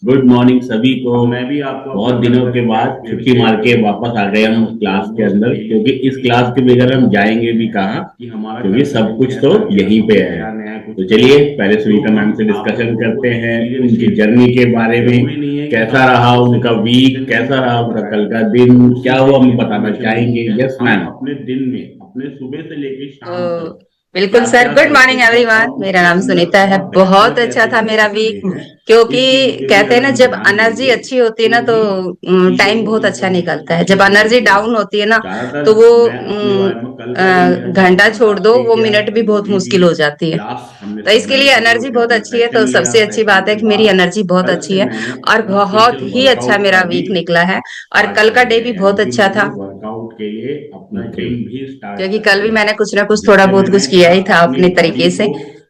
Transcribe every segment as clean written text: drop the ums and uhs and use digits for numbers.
Good morning सभी को। मैं भी आपको बहुत दिनों के बाद छुट्टी मार के वापस आ गए हम क्लास के अंदर, क्योंकि इस क्लास के बगैर हम जाएंगे भी कहाँ, क्योंकि सब कुछ तो यहीं पे है। तो चलिए पहले सुनीता मैम से डिस्कशन करते हैं उनकी जर्नी के बारे में। कैसा रहा उनका वीक, कैसा रहा उनका कल का दिन, क्या हुआ हम बताना चाहेंगे। Yes ma'am. अपने दिन में अपने सुबह से लेकर शाम तो तक बिल्कुल क्या सर, क्या गुड करते मॉर्निंग हैं और एवरीवन। मेरा उसके नाम अंदर सुनीता है। और बेहतर बहुत अच्छा कैसे था बन मेरा सकते वीक, हैं, क्योंकि इस चीज पे भी कहते हैं अगर ना, हम जब ध्यान एनर्जी देंगे अच्छी होती है ना तो तो भी चीजों टाइम को बहुत अच्छा एकदम निकलता है। अच्छे जब से एनर्जी चलते हैं। डाउन होती है ना तो ज्यादातर वो मैं अपने बारे में कल का जो मेरा घंटा छोड़ दो, बताते वो क्या मिनट भी बहुत हुई थी। मुश्किल हो जाती है। क्लास हमने तो इसके सबने लिए मिलकर एनर्जी उठे बहुत अपना अच्छी है, तो सेशन लिया। सबसे अच्छी सेशन बात है के कि मेरी बाद एनर्जी बहुत कल अच्छी से है। मैंने और अपना बहुत स्पेशल ही अच्छा वर्कआउट मेरा का भी वीक निकला है। और स्टार्ट कल कर का डे दिया भी है, यानी बहुत कि अच्छा मैंने था, वर्कआउट के लिए अपना जिम भी स्टार्ट क्योंकि कर कल भी दिया मैंने है, कुछ ना कुछ थोड़ा जिससे बहुत मैंने कुछ किया कहा ही था अपनी अपने बॉडी तरीके को से।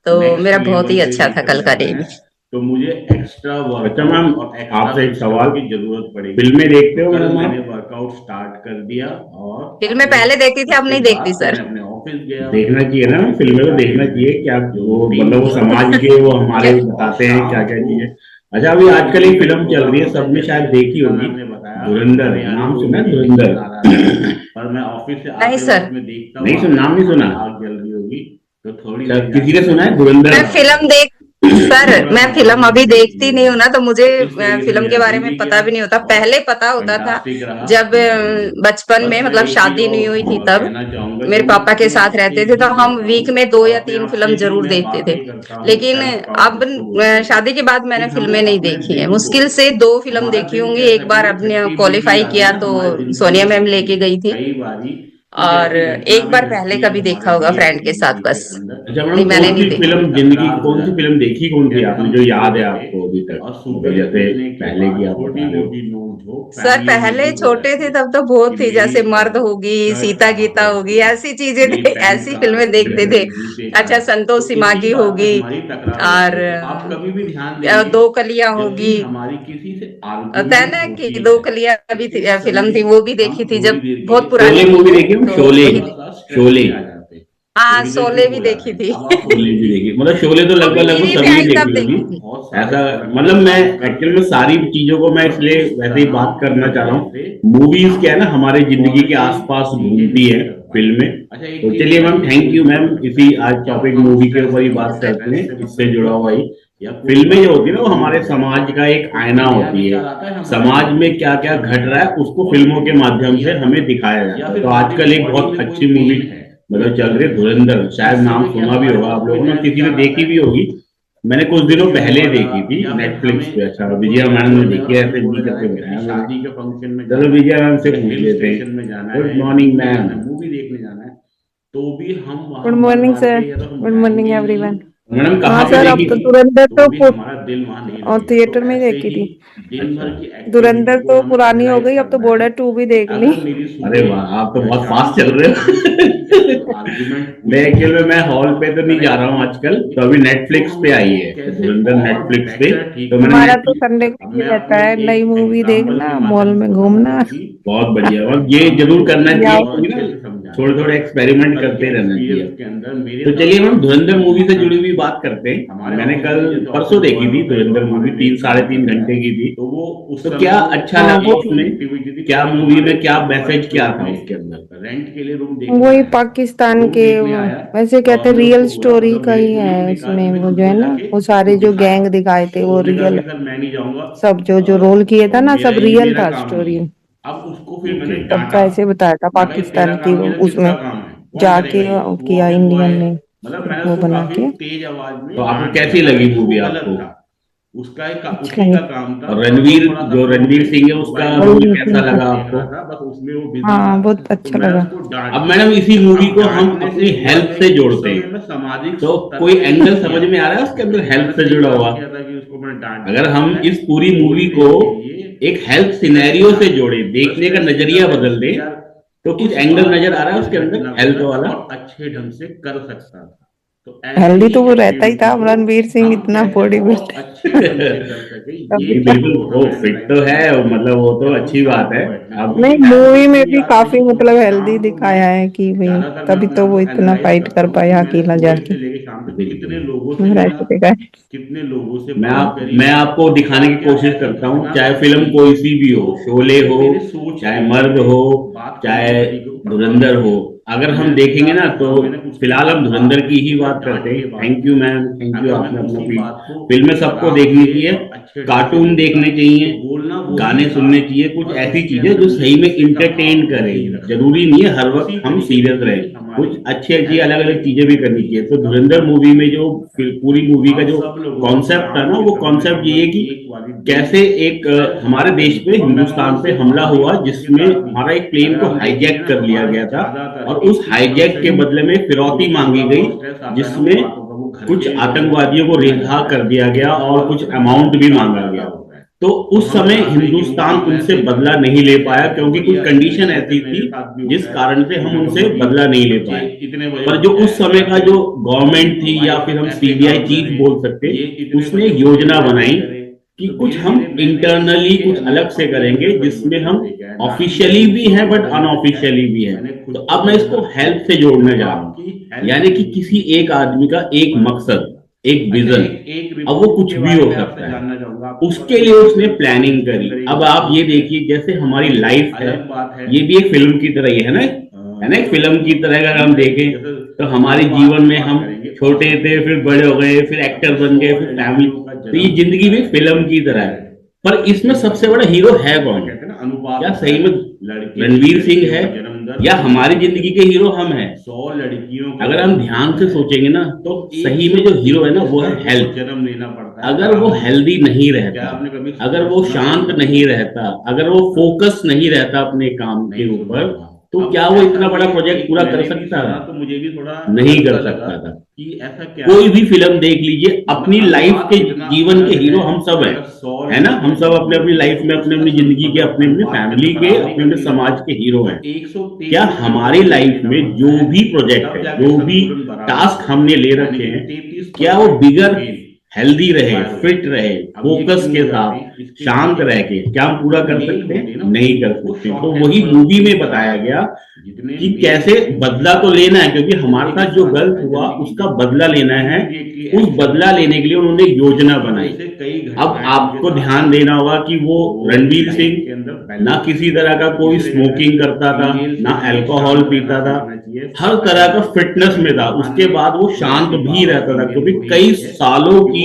तो नेक्स्ट मेरा बहुत ही लेवल पे अच्छा था लेकर कल का जाना डे है। भी। तो मुझे एक्स्ट्रा वर्क। अच्छा मैम, और आपसे एक सवाल की जरूरत पड़ेगी। फिल्में देखते हो? कल मैंने वर्कआउट स्टार्ट कर दिया और फिल्में अपने पहले देखती थी, अब उसके नहीं देखती बाद सर। मैं अपने ऑफिस गया। देखना चाहिए ना, फिल्में तो देखना चाहिए। क्या वो मतलब वो समाज के वो हमारे क्या? बताते हैं क्या क्या चीजें। अच्छा, अभी आजकल एक फिल्म चल रही है, सबने शायद देखी होगी, धुरंधर। नाम सुना है? धुरंधर। पर मैं ऑफिस से नहीं आते सर, वक्त में देखता हूँ, नहीं सुन, नाम नहीं सुना? आग जल रही होगी तो थोड़ी अच्छा, किसी ने सुना है मैं धुरंधर? फिल्म देख सर, थोड़ा मैं हमारे फिल्म लिए अभी देखती देखिए। नहीं हूँ ना, तो मुझे तो इस तरीके से फिल्म के मेरा बारे दिन में भी पता गया भी नहीं होता। और पहले पता होता था फंटास्टिक रहा जब मेरा दिन। बचपन बस में, मैं मतलब एक चीज शादी नहीं हुई थी और तब कहना चाहूंगा मेरे कि मैं पापा के अपने साथ आप से रहते थे, ही तो हम कहता हूँ वीक में दो और या अपने तीन आप से फिल्म ही जरूर मैं देखते थे। बातें करता हूँ, लेकिन सेल्फ टॉक अब जिसको बोलते हैं, शादी के बाद कि मैंने हमें फिल्में नहीं अपने देखी है। दिन को, मुश्किल से दो फिल्म हमारा देखी दिन होंगी। कैसा, एक बार क्योंकि अपने खट्टी मीठी क्वालिफाई यादें किया ना तो हमारे जिंदगी सोनिया में मैम होती लेके हैं गई थी। कई बारी। कुछ और ऐसी घटना एक भी बार पहले घटती है कभी देखा हमारे होगा लिए फ्रेंड के साथ जिंदगी के बस। अंदर। अच्छा नहीं, मैडम, मैंने कौन नहीं सी देखी। फिल्म जिंदगी की, कौन सी फिल्म देखी कौन सी आपने जो याद है आपको अभी तक? और सुबह जैसे पहले की आप बता रहे हो। नोक-झोंक सर फैमिली में पहले भी हो छोटे जाती थे है तब तो कि बहुत थी, मेरी जैसे मर्द होगी, शर्ट सीता कहाँ गीता पर होगी, थी, ऐसी चीजें मेरी थे। पैंट ऐसी कहाँ फिल्में देखते थे। मेरे जूते कहाँ अच्छा, है। संतोष तो इसी सिमागी बात पे होगी, हमारी टकराव हो और जाती है। तो आप कभी भी ध्यान देंगे दो कलियां जब भी होगी। हमारी किसी से आर्गुमेंट तैना की होती दो है कलियां तो भी इस फिल्म समय थी, वो भी हम देखी थी थोड़ी जब। देर के बहुत लिए पुरानी शोले थी मूवी वो, देखी हम, तो शोले वही। थोड़ा सा स्ट्रेस में आ जाते हैं, हाँ, थोड़ी देर शोले चुप भी हो देखी जाते हैं। थी। अब आप शोले भी देखिए, मतलब शोले तो वो लगभग भी लगभग टीवी पे सभी आई तब देखी होगी। देखी थी। ऐसा मतलब मैं एक्चुअल में सारी चीजों को मैं इसलिए वैसे ही बात करना चाह रहा हूँ। मूवीज क्या है ना, हमारे जिंदगी के आसपास घूमती है फिल्में। तो चलिए मैम, थैंक यू मैम। इसी आज टॉपिक मूवी के ऊपर ही ठीक है बात सर। करते हैं, इससे जुड़ा हुआ ही। फिल्में जो होती है ना, वो हमारे समाज का एक आईना होती है। समाज में क्या क्या घट रहा है उसको फिल्मों के माध्यम से हमें दिखाया जाता है। तो आजकल एक बहुत अच्छी मूवी मतलब चल रही है, धुरंधर। शायद नाम सुना भी होगा आप लोगों ने, किसी ने देखी भी होगी। मैंने कुछ दिनों पहले देखी थी नेटफ्लिक्स पे। अच्छा, विजया मैम ने देखी है, ऐसे जी करके बताया शादी के फंक्शन में। चलो विजया मैम से पूछ लेते हैं। Good morning ma'am. मूवी देखने जाना है तो भी हम गुड वहां मन मॉर्निंग मार सर। के या तो हम गुड मॉर्निंग जाएंगे ही नहीं। एवरीवन। मैडम हाँ कहाँ पे सर, अब देखी तो थी? धुरंधर तो तो भी हमारा दिल वहां नहीं और लगेगा। तो थिएटर में ही ऐसे देखी ही थी। दिन भर की एक्टिविटी धुरंधर को तो हमें पुरानी हो एनालाइज गई, अब तो करना है। बॉर्डर 2 भी देख ली। अगर मेरी अरे वाह, आप तो बहुत फास्ट चल रहे हो। आर्गुमेंट मैं एक्चुअल में मैं हॉल पे तो नहीं जा रहा हूँ आजकल, तो अभी नेटफ्लिक्स पे आई है धुरंधर, नेटफ्लिक्स पे। तो मैंने हमारा तो संडे को अब मैं ये रहता अपने है, नई एक मूवी एग्जांपल के देखना, मॉल माध्यम से में बताऊंगा घूमना। कि बहुत बढ़िया। और ये जरूर करना या चाहिए क्योंकि ना थोड़े थोड़े एक्सपेरिमेंट करते रहना चाहिए के अंदर मेरे। तो चलिए हम धुरंधर मूवी से जुड़ी हुई बात करते हैं। मैंने कल परसों देखी थी धुरंधर मूवी, 3 साढ़े 3 घंटे की थी। तो वो उस तो क्या अच्छा हाँ, लगा उसमें, क्या मूवी में क्या मैसेज क्या था उसके अंदर? रेंट के लिए रूम देखने वही आया, पाकिस्तान रूम के देखने आया। वैसे कहते हैं हमने रियल उसको बोला, स्टोरी मतलब का मेरे ही पूरी है। हमने कहा उसमें कि मैं वो जो सुबह है ना, जाके वो सारे जो दिखाया। गैंग दिखाए थे तो वो उसने कहा रियल। कि सर मैं नहीं जाऊंगा, सब जो जो रोल किए था ना, सब ये रियल मेरा था काम नहीं स्टोरी। है। अब उसको फिर मैंने सबका डांटा। ऐसे बताया था मैं भाई तेरा पाकिस्तान की, काम नहीं वो है तो किसका उसमें काम है, कौन करेगा जाके ये? वो किया ऑफिस बॉय इंडियन है। ने, मतलब मैंने वो उसको बना काफी के। तेज आवाज में। तो आपको कैसी लगी मूवी आपको? उसका एक अच्छी उसी लगी। का काम था। और रणवीर, जो रणवीर सिंह है उसका रोल रणवीर कैसा सिंह का। लगा आपको? बस उसमें वो बिजी था। हाँ, बहुत तो अच्छा मैं लगा। उसको डांट, अब मैडम इसी मूवी को हम अपनी हेल्थ से जोड़ते हैं, सामाजिक तो कोई एंगल समझ में आ रहा है उसके अंदर हेल्थ से जुड़ा हुआ? अगर हम इस पूरी मूवी को एक हेल्थ सिनेरियो से जोड़े, देखने का नजरिया बदल दें, तो कुछ एंगल नजर आ रहा है उसके अंदर हेल्थ वाला, और अच्छे ढंग से कर सकता था। तो ऐसे हेल्दी ही तो वो रहता ही एक्टिविटी था, को रणवीर सिंह हम इतना कैसे बॉडी और बिल्डर। अच्छे ढंग से कर सके, ये तभी तो। बिल्कुल वो फिट तो है, मतलब वो तो अच्छी बात है। अब नहीं, ये बात मूवी में इसलिए भी आ रही काफी क्योंकि मतलब हेल्दी शाम को मैं दिखाया है कि भाई, ज्यादातर मैं तभी अपने तो आप वो को इतना एनालाइज फाइट करता कर हूँ कि पाया मैंने अकेला सुबह जाके। से लेके काम पे कितने लोगों से रह मिला, चुका है। कितने लोगों से मैं आपको दिखाने की कोशिश करता हूँ, चाहे फिल्म कोई सी भी हो, शोले हो, चाहे मर्द हो, चाहे धुरंधर हो, अगर हम देखेंगे ना तो फिलहाल हम धुरंधर की ही बात करते हैं। Thank you ma'am, thank you, आपने अपना फिल्में सबको देखनी चाहिए, कार्टून देखने चाहिए, गाने सुनने चाहिए, कुछ ऐसी चीजें जो सही में इंटरटेन करें। जरूरी नहीं है हर वक्त हम सीरियस रहें, कुछ अच्छी अच्छी अलग अलग चीजें भी करनी चाहिए। तो धुरंधर मूवी में जो पूरी मूवी का जो कॉन्सेप्ट था ना, वो कॉन्सेप्ट ये है कि कैसे एक हमारे देश पे, हिंदुस्तान पे हमला हुआ, जिसमें हमारा एक प्लेन को हाईजैक कर लिया गया था, और उस हाईजैक के बदले में फिरौती मांगी गई, जिसमें कुछ आतंकवादियों को रिहा कर दिया गया और कुछ अमाउंट भी मांगा गया। तो उस समय हिंदुस्तान उनसे बदला नहीं ले पाया, क्योंकि कुछ कंडीशन ऐसी थी जिस कारण से हम उनसे बदला नहीं ले पाए। पर जो उस समय का जो गवर्नमेंट थी, या फिर हम सीबीआई चीफ बोल सकते, उसने एक योजना बनाई कि कुछ हम इंटरनली कुछ अलग से करेंगे, जिसमें हम ऑफिशियली भी हैं बट अनऑफिशियली भी हैं। तो अब मैं इसको हेल्थ से जोड़ने जा रहा हूँ, यानी कि किसी एक आदमी का एक मकसद, एक विजन, अब वो कुछ भी हो सकता है, उसके लिए उसने प्लानिंग करी। अब आप ये देखिए, जैसे हमारी लाइफ है, ये भी एक फिल्म की तरह ही है ना, एक फिल्म की तरह अगर हम देखें तो हमारे जीवन में हम छोटे थे, फिर बड़े हो गए, फिर एक्टर बन गए, फिर फैमिली, तो ये जिंदगी भी फिल्म की तरह है। पर इसमें सबसे बड़ा हीरो है कौन? क्या सही में रणवीर सिंह है, या हमारी जिंदगी के हीरो हम हैं? 100 लड़कियों, अगर हम ध्यान से सोचेंगे ना, तो सही में जो हीरो है ना, वो है हेल्थ। जन्म लेना पड़ता है। अगर वो हेल्दी नहीं रहता, अगर वो शांत नहीं रहता, अगर वो फोकस नहीं रहता अपने काम के ऊपर, तो क्या वो इतना बड़ा प्रोजेक्ट पूरा कर सकता था? तो मुझे भी थोड़ा नहीं कर सकता था। कि ऐसा क्या, कोई भी फिल्म देख लीजिए, अपनी लाइफ के जीवन के हीरो हम सब हैं, है ना? हम सब अपने अपनी लाइफ में, अपने अपनी जिंदगी के, अपने अपनी फैमिली के, अपने अपने समाज के हीरो हैं। क्या हमारी लाइफ में जो भी प्रोजेक्ट है, जो भी टास्क हमने ले रखे हैं, क्या वो बिगर हेल्दी रहे, फिट रहे, फोकस के साथ, शांत रह के, क्या हम पूरा कर सकते हैं? नहीं कर सकते। तो वही मूवी में बताया गया कि कैसे बदला तो लेना है, क्योंकि हमारे साथ जो गलत हुआ उसका बदला लेना है। उस बदला लेने के लिए उन्होंने योजना बनाई। अब आपको ध्यान देना होगा कि वो रणवीर सिंह ना किसी तरह का कोई स्मोकिंग करता था, ना अल्कोहल पीता था, हर तरह का फिटनेस में था। उसके बाद वो शांत भी रहता था, क्योंकि कई सालों की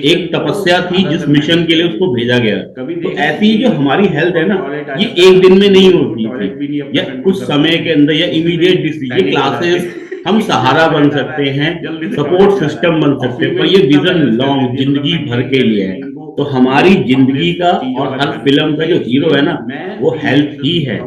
एक तपस्या थी जिस मिशन के लिए उसको भेजा गया। तो ऐसी जो हमारी हेल्थ है ना, ये एक दिन में नहीं होती थी, या कुछ समय के अंदर, या इमीडिएट डिसीजन, क्लासेस, हम सहारा बन सकते हैं, सपोर्ट सिस्टम बन सकते हैं, पर ये विजन लॉन्ग जिंदगी भर के लिए है। तो हमारी जिंदगी का और हर फिल्म का जो हीरो है ना, वो हेल्थ ही है।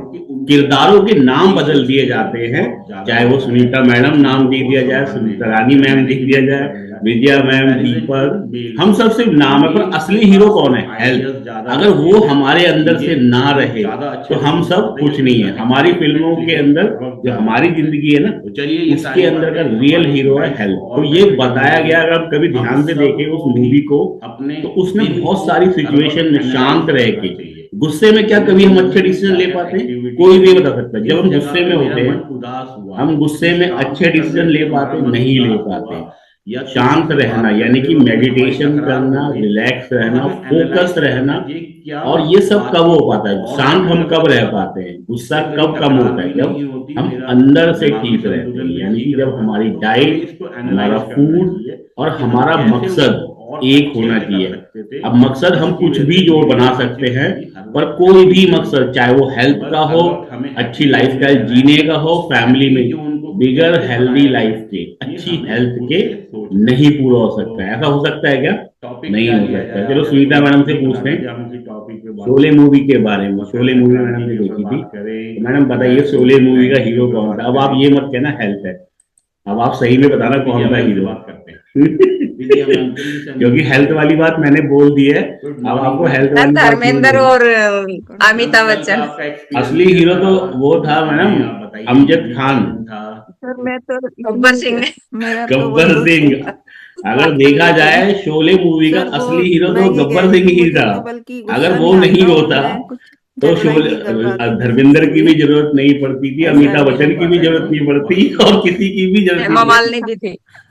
किरदारों के नाम बदल दिए जाते हैं, चाहे वो सुनीता मैडम नाम दे दिया जाए, सुनीता रानी मैम दे दिया जाए, विद्या मैम, दीपक, हम सब सिर्फ नाम है, पर असली हीरो कौन है? हेल्थ। अगर वो हमारे अंदर से ना रहे तो हम सब कुछ नहीं है। हमारी फिल्मों के अंदर जो हमारी जिंदगी है ना, उसके अंदर का रियल हीरो है हेल्थ। तो ये बताया गया, अगर आप कभी ध्यान से देखें उस मूवी को, तो उसने बहुत सारी सिचुएशन में शांत रह के, गुस्से में क्या कभी हम अच्छे डिसीजन ले पाते हैं? कोई भी बता सकता है। जब हम गुस्से में होते हैं, हम गुस्से में अच्छे डिसीजन ले पाते? नहीं ले पाते। शांत रहना, यानी कि मेडिटेशन करना, रिलैक्स रहना, फोकस रहना, और ये सब कब हो पाता है? शांत हम कब रह पाते हैं? गुस्सा कब कम होता है? जब हम अंदर से ठीक रहते हैं, यानी कि जब हमारी डाइट, हमारा फूड और हमारा मकसद एक होना चाहिए। अब मकसद हम कुछ भी जो बना सकते हैं, पर कोई भी मकसद, चाहे वो हेल्थ का हो, अच्छी लाइफस्टाइल जीने का हो, फैमिली में, बिगर हेल्दी लाइफ के, अच्छी हेल्थ के नहीं पूरा हो सकता है। ऐसा हो सकता है क्या? नहीं हो सकता है। चलो सुनीता मैडम से पूछते हैं शोले मूवी के बारे में। शोले मूवी मैडम ने देखी थी, तो मैडम बताइए शोले मूवी का हीरो कौन था? अब आप ये मत कहना हेल्थ है, अब आप सही में बताना कौन सा हीरो बात करते हैं। क्योंकि हेल्थ वाली बात मैंने बोल दी है, अब आपको हेल्थ वाली बात धर्मेंद्र और अमिताभ बच्चन। असली हीरो तो वो था मैडम, अमजद खान, सर मैं तो गब्बर सिंह। मेरा तो गब्बर सिंह। अगर देखा जाए शोले मूवी का असली हीरो तो गब्बर सिंह ही था। अगर वो नहीं होता तो शोले, धर्मेंद्र की भी जरूरत नहीं पड़ती थी, अमिताभ बच्चन की भी जरूरत नहीं पड़ती, और किसी की भी जरूरत हेमा मालिनी भी थी।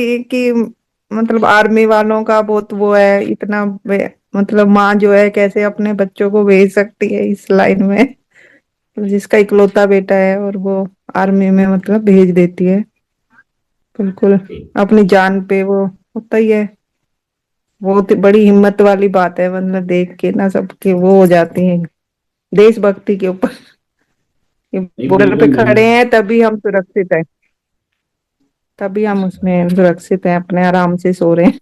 ही कि मतलब आर्मी वालों का बहुत वो है, इतना मतलब माँ जो है कैसे अपने बच्चों को भेज सकती है इस लाइन में, जिसका इकलौता बेटा है और वो आर्मी में मतलब भेज देती है। बिल्कुल अपनी जान पे वो होता ही है। बहुत बड़ी हिम्मत वाली बात है, मतलब देख के ना सबके वो हो जाती है देशभक्ति के ऊपर। नहीं बॉर्डर पे बिल्कुल खड़े मैम। हैं तभी हम सुरक्षित हैं, तभी हम उसमें सुरक्षित हैं, अपने आराम से सो रहे हैं।